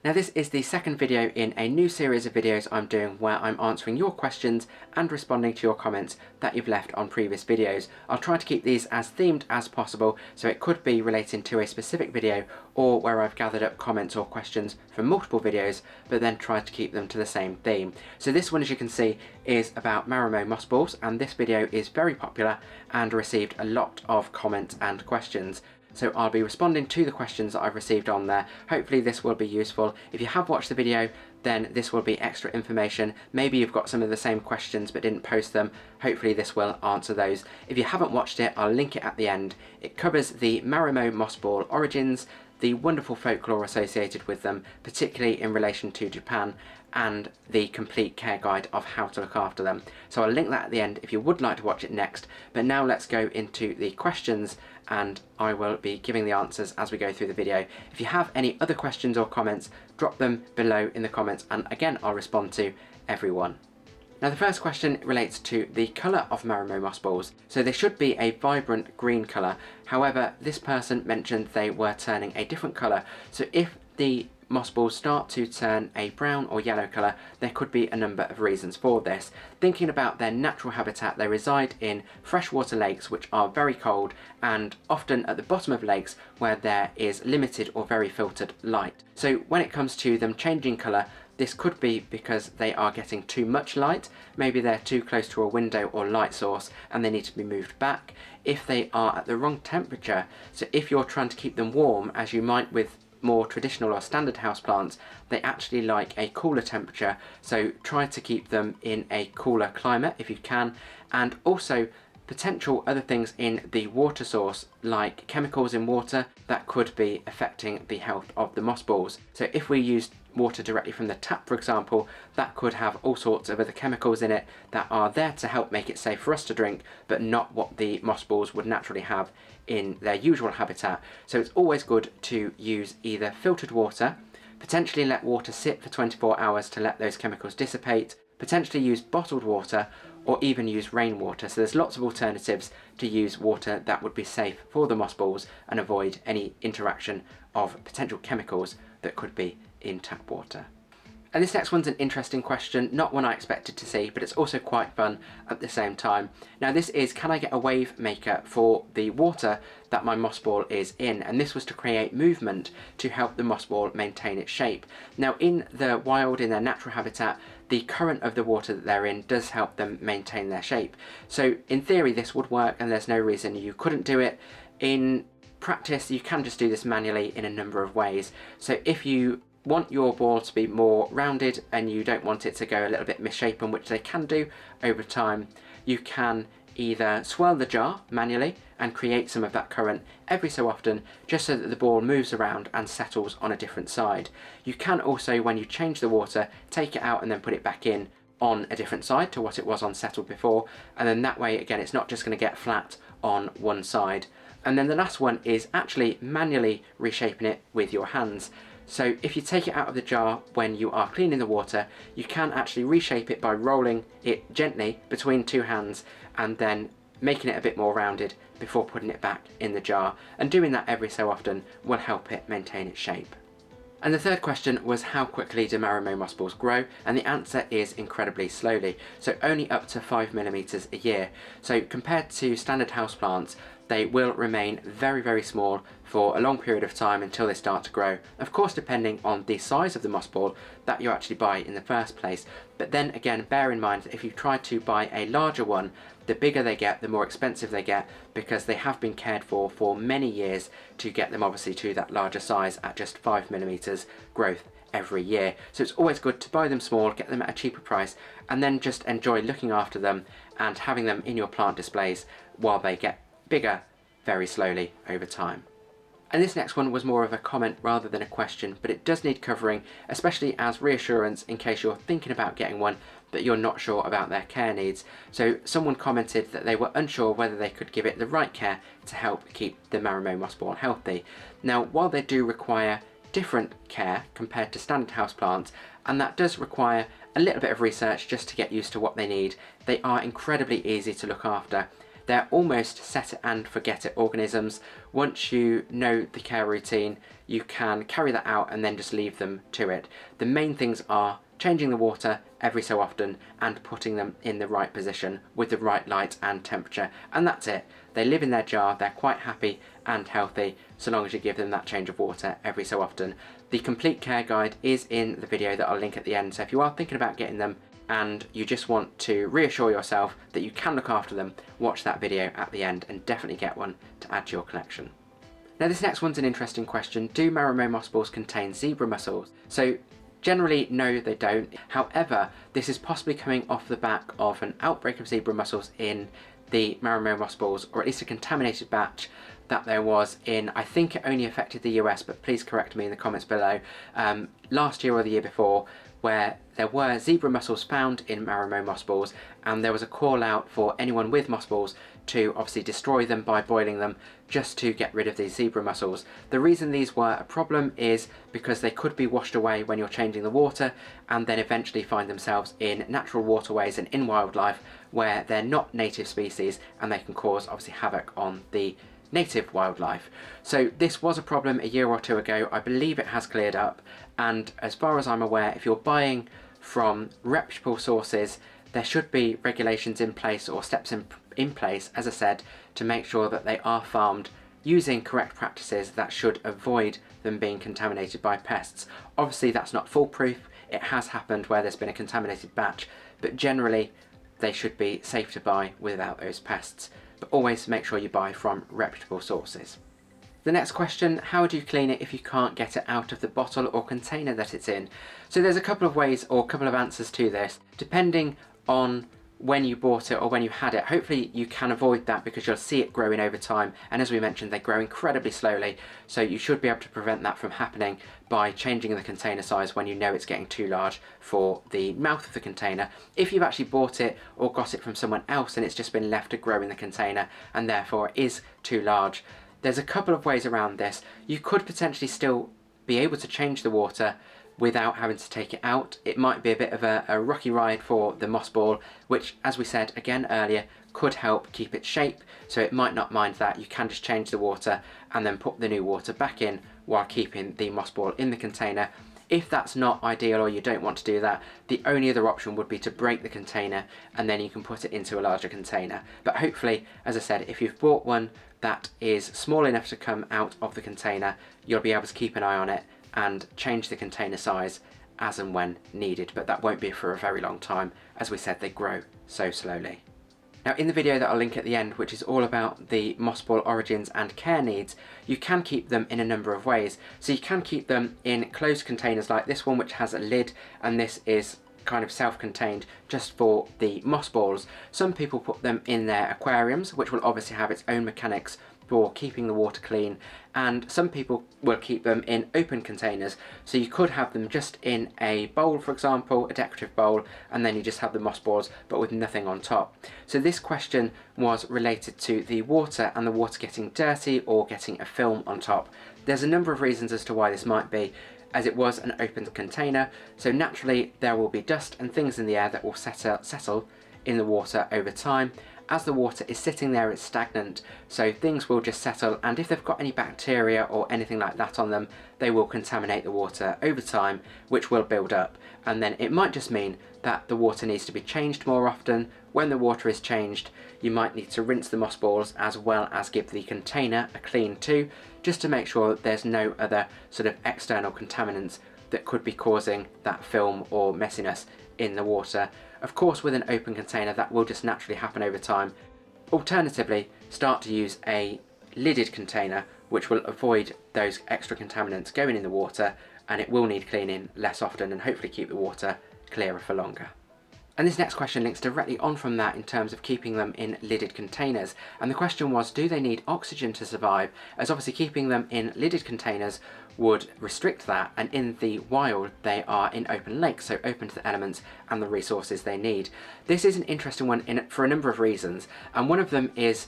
Now this is the second video in a new series of videos I'm doing where I'm answering your questions and responding to your comments that you've left on previous videos. I'll try to keep these as themed as possible, so it could be relating to a specific video or where I've gathered up comments or questions from multiple videos but then tried to keep them to the same theme. So this one, as you can see, is about Marimo Moss Balls, and this video is very popular and received a lot of comments and questions. So I'll be responding to the questions that I've received on there. Hopefully this will be useful. If you have watched the video, then this will be extra information. Maybe you've got some of the same questions but didn't post them. Hopefully this will answer those. If you haven't watched it, I'll link it at the end. It covers the Marimo Moss Ball origins, the wonderful folklore associated with them, particularly in relation to Japan, and the complete care guide of how to look after them. So I'll link that at the end if you would like to watch it next. But now let's go into the questions, and I will be giving the answers as we go through the video. If you have any other questions or comments, drop them below in the comments, and again I'll respond to everyone. Now the first question relates to the colour of Marimo Moss Balls. So they should be a vibrant green colour. However, this person mentioned they were turning a different colour. So if the moss balls start to turn a brown or yellow colour, there could be a number of reasons for this. Thinking about their natural habitat, they reside in freshwater lakes which are very cold, and often at the bottom of lakes where there is limited or very filtered light. So when it comes to them changing colour, this could be because they are getting too much light. Maybe they're too close to a window or light source and they need to be moved back. If they are at the wrong temperature, so if you're trying to keep them warm, as you might with more traditional or standard houseplants, they actually like a cooler temperature, so try to keep them in a cooler climate if you can. And also potential other things in the water source, like chemicals in water, that could be affecting the health of the moss balls. So if we use water directly from the tap, for example, that could have all sorts of other chemicals in it that are there to help make it safe for us to drink, but not what the moss balls would naturally have in their usual habitat. So it's always good to use either filtered water, potentially let water sit for 24 hours to let those chemicals dissipate, potentially use bottled water, or even use rainwater. So there's lots of alternatives to use water that would be safe for the moss balls and avoid any interaction of potential chemicals that could be in tap water. And this next one's an interesting question, not one I expected to see, but it's also quite fun at the same time. Now this is, can I get a wave maker for the water that my moss ball is in? And this was to create movement to help the moss ball maintain its shape. Now in the wild, in their natural habitat, the current of the water that they're in does help them maintain their shape. So in theory this would work, and there's no reason you couldn't do it. In practice you can just do this manually in a number of ways. So if you want your ball to be more rounded and you don't want it to go a little bit misshapen, which they can do over time, you can either swirl the jar manually and create some of that current every so often, just so that the ball moves around and settles on a different side. You can also, when you change the water, take it out and then put it back in on a different side to what it was on settled before, and then that way again it's not just going to get flat on one side. And then the last one is actually manually reshaping it with your hands. So if you take it out of the jar when you are cleaning the water, you can actually reshape it by rolling it gently between two hands and then making it a bit more rounded before putting it back in the jar. And doing that every so often will help it maintain its shape. And the third question was, how quickly do Marimo Moss Balls grow? And the answer is incredibly slowly, so only up to 5mm a year. So compared to standard houseplants, they will remain very, very small for a long period of time until they start to grow. Of course, depending on the size of the moss ball that you actually buy in the first place. But then again, bear in mind that if you try to buy a larger one, the bigger they get, the more expensive they get, because they have been cared for many years to get them obviously to that larger size at just 5mm growth every year. So it's always good to buy them small, get them at a cheaper price, and then just enjoy looking after them and having them in your plant displays while they get bigger very slowly over time. And this next one was more of a comment rather than a question, but it does need covering, especially as reassurance in case you're thinking about getting one but you're not sure about their care needs. So someone commented that they were unsure whether they could give it the right care to help keep the Marimo Moss Ball healthy. Now, while they do require different care compared to standard houseplants, and that does require a little bit of research just to get used to what they need, they are incredibly easy to look after. They're almost set it and forget it organisms. Once you know the care routine, you can carry that out and then just leave them to it. The main things are changing the water every so often and putting them in the right position with the right light and temperature, and that's it. They live in their jar, they're quite happy and healthy so long as you give them that change of water every so often. The complete care guide is in the video that I'll link at the end, so if you are thinking about getting them and you just want to reassure yourself that you can look after them, watch that video at the end and definitely get one to add to your collection. Now this next one's an interesting question. Do Marimo Moss Balls contain zebra mussels? So generally, no, they don't. However, this is possibly coming off the back of an outbreak of zebra mussels in the Marimo Moss Balls, or at least a contaminated batch that there was in, I think it only affected the US, but please correct me in the comments below, last year or the year before, where there were zebra mussels found in Marimo Moss Balls, and there was a call out for anyone with moss balls to obviously destroy them by boiling them just to get rid of these zebra mussels. The reason these were a problem is because they could be washed away when you're changing the water and then eventually find themselves in natural waterways and in wildlife where they're not native species, and they can cause obviously havoc on the native wildlife. So this was a problem a year or two ago. I believe it has cleared up, and as far as I'm aware, if you're buying from reputable sources, there should be regulations in place or steps in place, as I said, to make sure that they are farmed using correct practices that should avoid them being contaminated by pests. Obviously that's not foolproof. It has happened where there's been a contaminated batch, but generally they should be safe to buy without those pests. But always make sure you buy from reputable sources. The next question, how do you clean it if you can't get it out of the bottle or container that it's in? So there's a couple of ways or a couple of answers to this, depending on when you bought it or when you had it. Hopefully you can avoid that because you'll see it growing over time, and as we mentioned, they grow incredibly slowly, so you should be able to prevent that from happening by changing the container size when you know it's getting too large for the mouth of the container. If you've actually bought it or got it from someone else and it's just been left to grow in the container and therefore it is too large, there's a couple of ways around this. You could potentially still be able to change the water without having to take it out. It might be a bit of a rocky ride for the moss ball, which, as we said again earlier, could help keep its shape, so it might not mind that. You can just change the water and then put the new water back in while keeping the moss ball in the container. If that's not ideal or you don't want to do that, the only other option would be to break the container and then you can put it into a larger container. But hopefully, as I said, if you've bought one that is small enough to come out of the container, you'll be able to keep an eye on it and change the container size as and when needed, but that won't be for a very long time. As we said, they grow so slowly. Now in the video that I'll link at the end, which is all about the moss ball origins and care needs, you can keep them in a number of ways. So you can keep them in closed containers like this one, which has a lid, and this is kind of self-contained just for the moss balls. Some people put them in their aquariums, which will obviously have its own mechanics for keeping the water clean, and some people will keep them in open containers, so you could have them just in a bowl, for example, a decorative bowl, and then you just have the moss balls but with nothing on top. So this question was related to the water and the water getting dirty or getting a film on top. There's a number of reasons as to why this might be, as it was an open container, so naturally there will be dust and things in the air that will settle in the water over time. As the water is sitting there, it's stagnant, so things will just settle, and if they've got any bacteria or anything like that on them, they will contaminate the water over time, which will build up, and then it might just mean that the water needs to be changed more often. When the water is changed, you might need to rinse the moss balls as well as give the container a clean too, just to make sure that there's no other sort of external contaminants that could be causing that film or messiness in the water. Of course, with an open container that will just naturally happen over time. Alternatively, start to use a lidded container, which will avoid those extra contaminants going in the water, and it will need cleaning less often and hopefully keep the water clearer for longer. And this next question links directly on from that in terms of keeping them in lidded containers. And the question was, do they need oxygen to survive? As obviously keeping them in lidded containers would restrict that, and in the wild they are in open lakes, so open to the elements and the resources they need. This is an interesting one for a number of reasons, and one of them is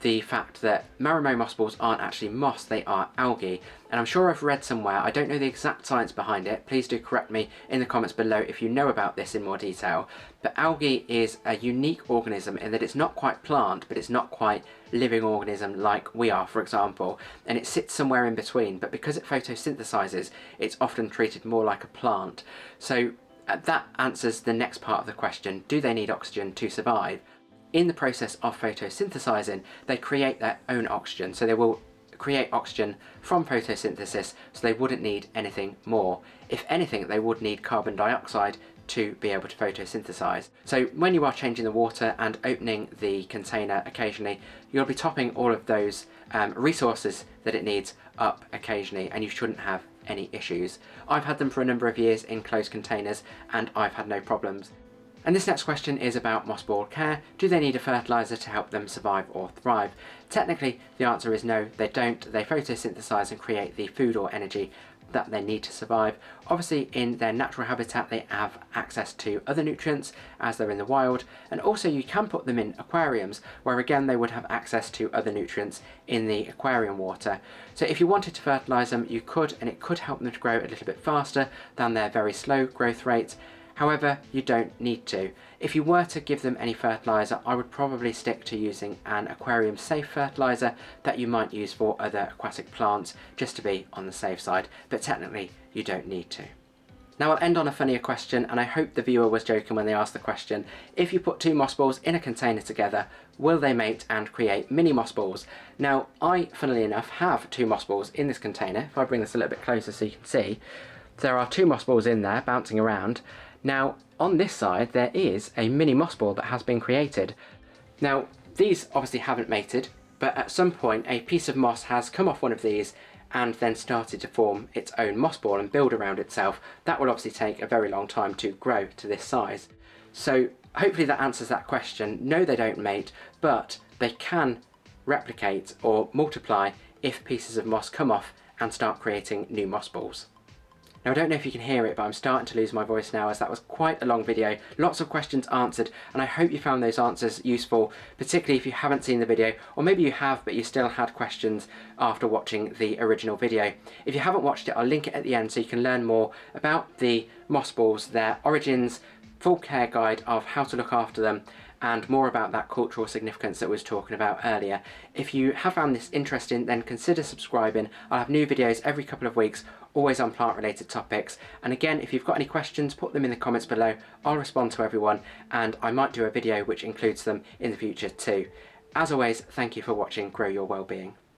the fact that Marimo Moss Balls aren't actually moss, they are algae. And I'm sure I've read somewhere, I don't know the exact science behind it, please do correct me in the comments below if you know about this in more detail, but algae is a unique organism in that it's not quite plant, but it's not quite living organism like we are, for example, and it sits somewhere in between, but because it photosynthesizes, it's often treated more like a plant. So that answers the next part of the question, do they need oxygen to survive? In the process of photosynthesizing, they create their own oxygen, so they will create oxygen from photosynthesis, so they wouldn't need anything more. If anything, they would need carbon dioxide to be able to photosynthesize. So when you are changing the water and opening the container occasionally, you'll be topping all of those resources that it needs up occasionally, and you shouldn't have any issues. I've had them for a number of years in closed containers and I've had no problems. And this next question is about moss ball care. Do they need a fertilizer to help them survive or thrive? Technically, the answer is no, they don't. They photosynthesize and create the food or energy that they need to survive. Obviously, in their natural habitat, they have access to other nutrients as they're in the wild. And also you can put them in aquariums where again, they would have access to other nutrients in the aquarium water. So if you wanted to fertilize them, you could, and it could help them to grow a little bit faster than their very slow growth rates. However, you don't need to. If you were to give them any fertilizer, I would probably stick to using an aquarium safe fertilizer that you might use for other aquatic plants, just to be on the safe side, but technically you don't need to. Now I'll end on a funnier question, and I hope the viewer was joking when they asked the question. If you put two moss balls in a container together, will they mate and create mini moss balls? Now I, funnily enough, have two moss balls in this container. If I bring this a little bit closer so you can see, there are two moss balls in there bouncing around. Now, on this side, there is a mini moss ball that has been created. Now, these obviously haven't mated, but at some point a piece of moss has come off one of these and then started to form its own moss ball and build around itself. That will obviously take a very long time to grow to this size. So hopefully that answers that question. No, they don't mate, but they can replicate or multiply if pieces of moss come off and start creating new moss balls. Now I don't know if you can hear it, but I'm starting to lose my voice now as that was quite a long video. Lots of questions answered, and I hope you found those answers useful, particularly if you haven't seen the video, or maybe you have but you still had questions after watching the original video. If you haven't watched it, I'll link it at the end so you can learn more about the moss balls, their origins, full care guide of how to look after them, and more about that cultural significance that we was talking about earlier. If you have found this interesting, then consider subscribing. I'll have new videos every couple of weeks, always on plant related topics. And again, if you've got any questions, put them in the comments below. I'll respond to everyone, and I might do a video which includes them in the future too. As always, thank you for watching Grow Your Wellbeing.